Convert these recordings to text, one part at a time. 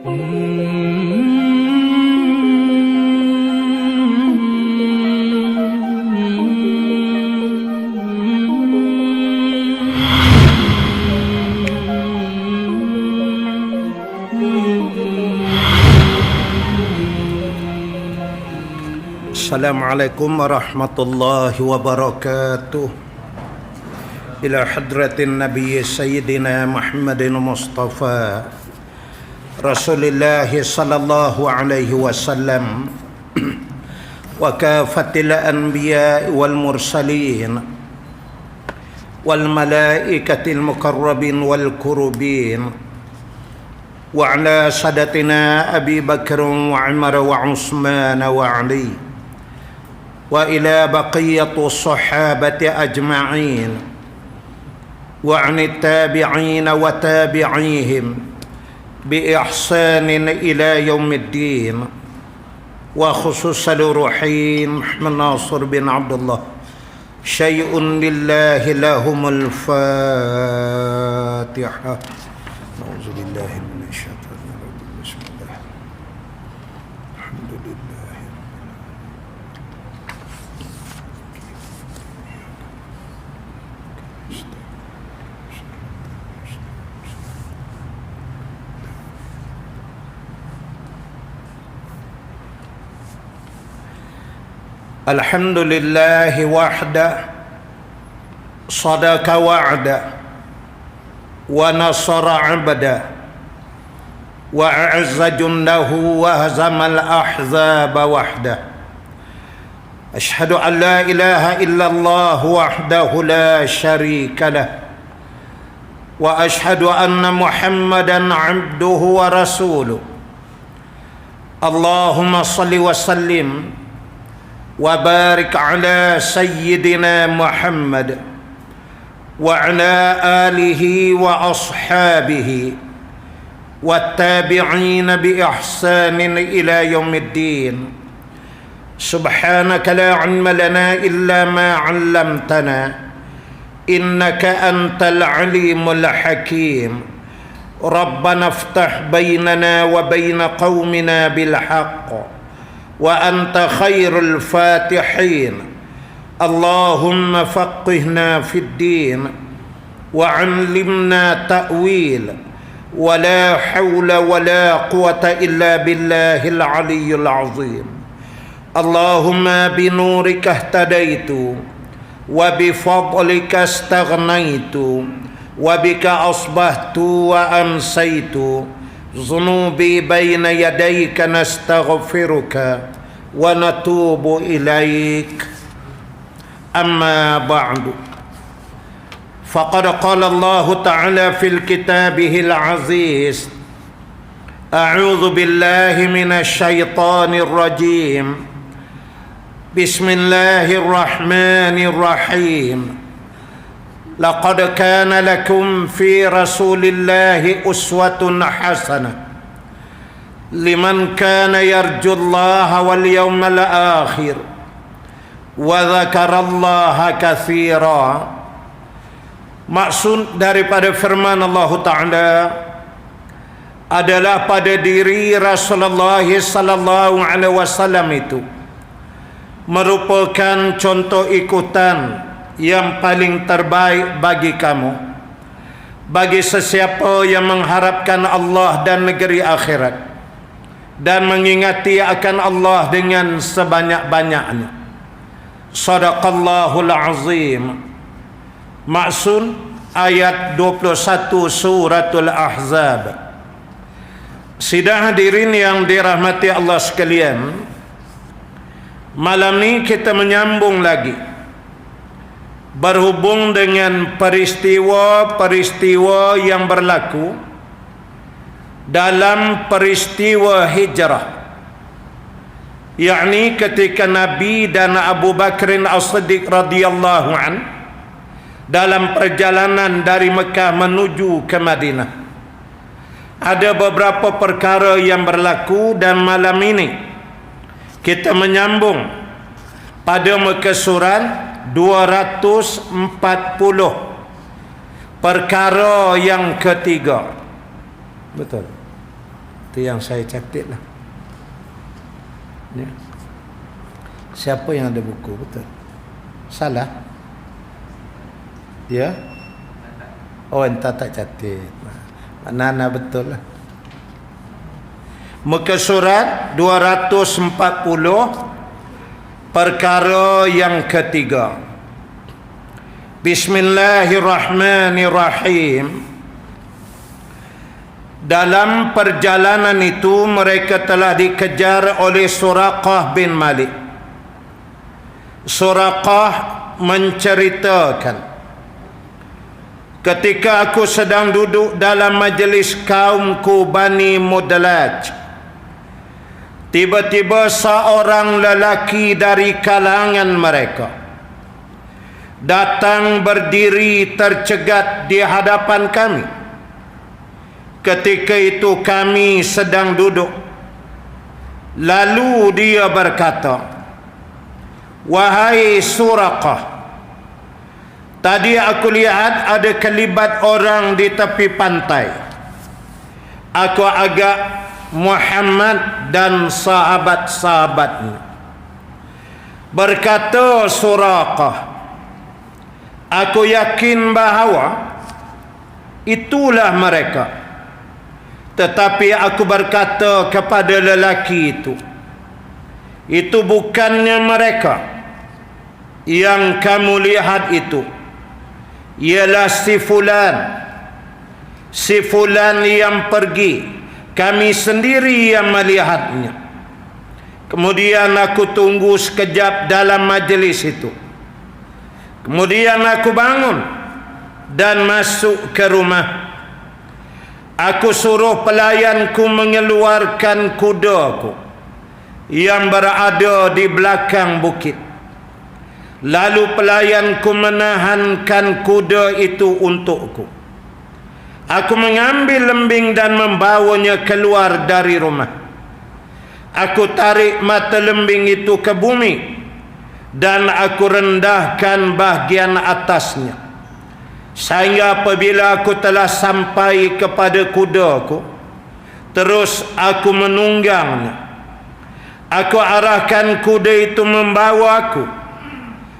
Assalamualaikum warahmatullahi wabarakatuh. Ila hadratin Nabi Sayyidina Muhammadin Mustafa Rasulullah sallallahu alaihi wasallam wa kafatil anbiya wal mursalin wal malaikatil muqarrabin wal kurubin wa ala sadatina Abi Bakr wa Umar wa Utsman wa Ali wa ila baqiyatu sahabati ajma'in wa 'anit tabi'in wa tabi'ihim bi ihsanin ila yaumiddin wa khususan ruhin Muhammad Nasir bin Abdullah syai'un lillahi lahumul Fatihah. A'udzubillahi minasyaitonir rajim. Bismillah. Alhamdulillah. Alhamdulillahi wahda sadaqa wa'da wa nasara 'abda wa a'azza jundahu wa hazamal ahzaba wahda. Ashhadu an la ilaha illallah wahdahu la syarika lah wa ashhadu anna Muhammadan 'abduhu wa rasuluh. Allahumma salli wa sallim wa barik ala sayyidina Muhammad wa ala alihi wa ashabihi wa tabi'ina bi ihsanin ila yaumiddin. Subhanaka la ilma lana illa ma 'allamtana innaka antal alimul hakim. Rabbana iftah bainana wa baina qaumina bil haqq wa anta khairul fatihin. Allahumma faqihna fid din wa 'allimna ta'wil wa la hawla wa la quwata illa billahil aliyyil azim. Allahumma bi nurika ihtadaitu wa bi fadlika istaghnaitu wa bika asbahtu wa amsaitu. Zunubi baina yadayka nastaghfiruka wa natubu ilaik. Amma ba'du. Faqad qala Allah ta'ala fil kitabihil aziz. A'udzu billahi minasy syaithanir rajim. Bismillahirrahmanirrahim. Laqad kana lakum fi Rasulillahi uswatun hasanah liman kana yarjullaha wal yawmal akhir wa dzakarallaha katsira. Maksud daripada firman Allah Ta'ala adalah pada diri Rasulullah sallallahu alaihi wasallam itu merupakan contoh ikutan yang paling terbaik bagi kamu, bagi sesiapa yang mengharapkan Allah dan negeri akhirat dan mengingati akan Allah dengan sebanyak-banyaknya. Sadaqallahul azim. Maksud ayat 21 suratul Ahzab. Sidang hadirin yang dirahmati Allah sekalian, malam ni kita menyambung lagi berhubung dengan peristiwa-peristiwa yang berlaku dalam peristiwa hijrah, yakni ketika Nabi dan Abu Bakr As-Siddiq radhiyallahu an dalam perjalanan dari Mekah menuju ke Madinah. Ada beberapa perkara yang berlaku dan malam ini kita menyambung pada muka surat 240, perkara yang ketiga. Betul? Itu yang saya catat lah. Ya. Siapa yang ada buku? Betul. Salah? Ya? Oh, entah tak catat. Nana betul lah. Muka surat 240, perkara yang ketiga. Bismillahirrahmanirrahim. Dalam perjalanan itu mereka telah dikejar oleh Suraqah bin Malik. Suraqah menceritakan, ketika aku sedang duduk dalam majlis kaumku Bani Mudlaj, tiba-tiba seorang lelaki dari kalangan mereka datang berdiri tercegat di hadapan kami. Ketika itu kami sedang duduk. Lalu dia berkata, "Wahai Suraqah, tadi aku lihat ada kelibat orang di tepi pantai. Aku agak Muhammad dan sahabat-sahabatnya." Berkata Suraqah, "Aku yakin bahawa itulah mereka. Tetapi aku berkata kepada lelaki itu bukannya mereka. Yang kamu lihat itu ialah si fulan yang pergi. Kami sendiri yang melihatnya. Kemudian aku tunggu sekejap dalam majlis itu. Kemudian aku bangun dan masuk ke rumah. Aku suruh pelayanku mengeluarkan kudaku yang berada di belakang bukit. Lalu pelayanku menahankan kuda itu untukku. Aku mengambil lembing dan membawanya keluar dari rumah. Aku tarik mata lembing itu ke bumi dan aku rendahkan bahagian atasnya. Sehingga apabila aku telah sampai kepada kudaku, terus aku menunggangnya. Aku arahkan kuda itu membawa aku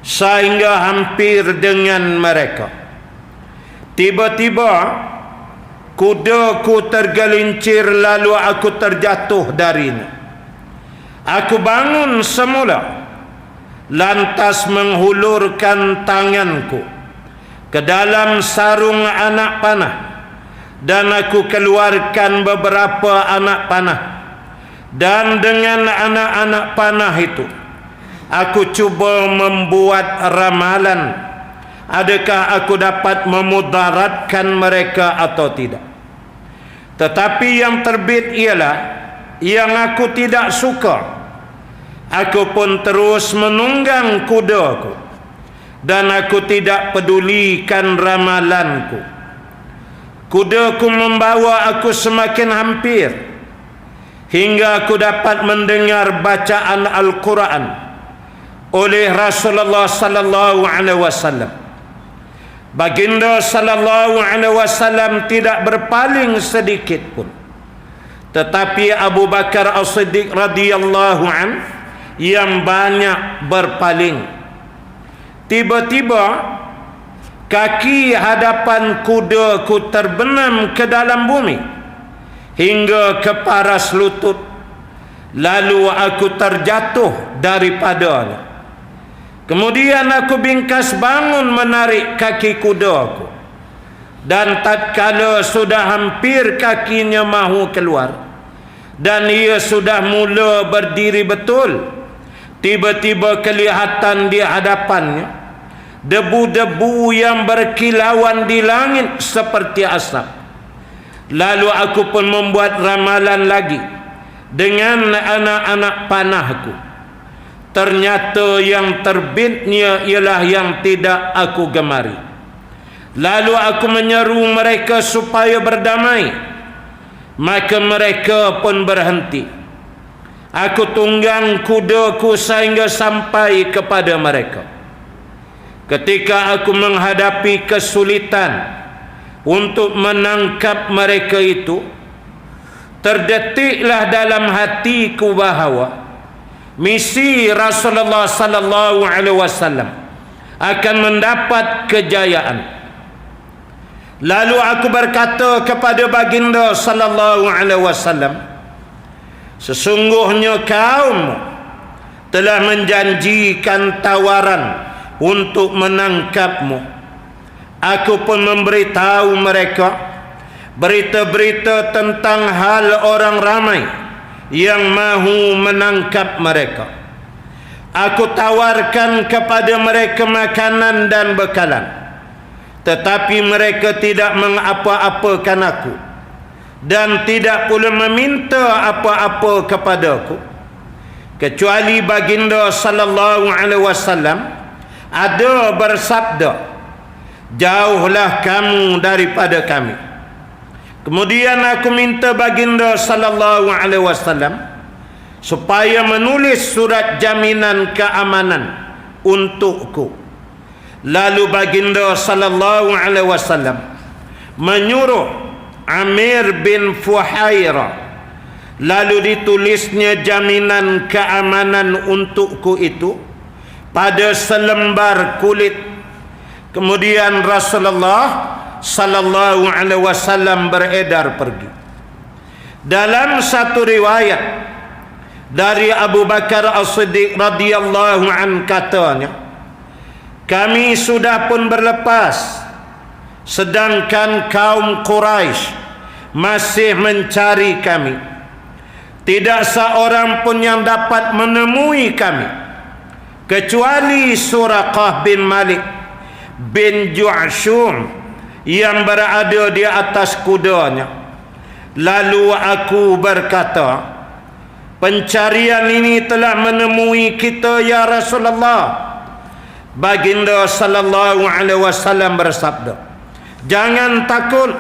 sehingga hampir dengan mereka. Tiba-tiba kudaku tergelincir, lalu aku terjatuh darinya. Aku bangun semula, lantas menghulurkan tanganku ke dalam sarung anak panah, dan aku keluarkan beberapa anak panah, dan dengan anak-anak panah itu aku cuba membuat ramalan, adakah aku dapat memudaratkan mereka atau tidak. Tetapi yang terbit ialah yang aku tidak suka. Aku pun terus menunggang kudaku, dan aku tidak pedulikan ramalanku. Kudaku membawa aku semakin hampir, hingga aku dapat mendengar bacaan Al-Quran oleh Rasulullah sallallahu alaihi wasallam. Baginda sallallahu alaihi wasallam tidak berpaling sedikit pun, tetapi Abu Bakar As-Siddiq radhiyallahu an yang banyak berpaling. Tiba-tiba kaki hadapan kudaku terbenam ke dalam bumi hingga ke paras lutut. Lalu aku terjatuh daripadanya. Kemudian aku bingkas bangun menarik kaki kudaku, dan tatkala sudah hampir kakinya mahu keluar dan ia sudah mula berdiri betul, tiba-tiba kelihatan di hadapannya debu-debu yang berkilauan di langit seperti asap. Lalu aku pun membuat ramalan lagi dengan anak-anak panahku. Ternyata yang terbitnya ialah yang tidak aku gemari. Lalu aku menyeru mereka supaya berdamai, maka mereka pun berhenti. Aku tunggang kudaku sehingga sampai kepada mereka. Ketika aku menghadapi kesulitan untuk menangkap mereka itu, terdetiklah dalam hatiku bahawa misi Rasulullah sallallahu alaihi wasallam akan mendapat kejayaan. Lalu aku berkata kepada baginda sallallahu alaihi wasallam, sesungguhnya kaum telah menjanjikan tawaran untuk menangkapmu. Aku pun memberitahu mereka berita-berita tentang hal orang ramai yang mahu menangkap mereka. Aku tawarkan kepada mereka makanan dan bekalan, tetapi mereka tidak mengapa-apakan aku dan tidak pula meminta apa-apa kepadaku, kecuali baginda sallallahu alaihi wasallam ada bersabda, jauhlah kamu daripada kami. Kemudian aku minta baginda sallallahu alaihi wasallam supaya menulis surat jaminan keamanan untukku. Lalu baginda sallallahu alaihi wasallam menyuruh Amir bin Fuhairah, lalu ditulisnya jaminan keamanan untukku itu pada selembar kulit. Kemudian Rasulullah sallallahu alaihi wasallam beredar pergi. Dalam satu riwayat dari Abu Bakar As-Siddiq radhiyallahu an katanya, kami sudah pun berlepas, sedangkan kaum Quraisy masih mencari kami. Tidak seorang pun yang dapat menemui kami kecuali Suraqah bin Malik bin Ju'shum yang berada di atas kudanya. Lalu aku berkata, pencarian ini telah menemui kita ya Rasulullah. Baginda sallallahu alaihi wasallam bersabda, jangan takut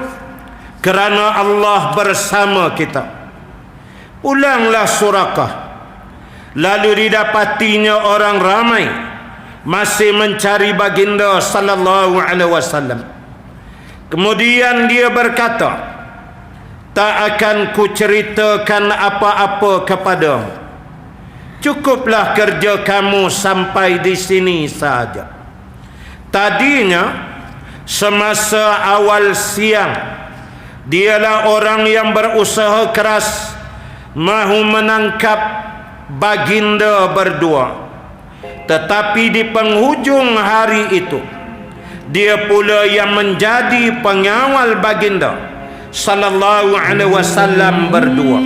kerana Allah bersama kita. Ulanglah Suraqah. Lalu didapatinya orang ramai masih mencari baginda sallallahu alaihi wasallam. Kemudian dia berkata, tak akan kuceritakan apa-apa kepadamu. Cukuplah kerja kamu sampai di sini saja. Tadinya semasa awal siang, dialah orang yang berusaha keras mahu menangkap baginda berdua. Tetapi di penghujung hari itu, dia pula yang menjadi pengawal baginda sallallahu alaihi wasallam berdua.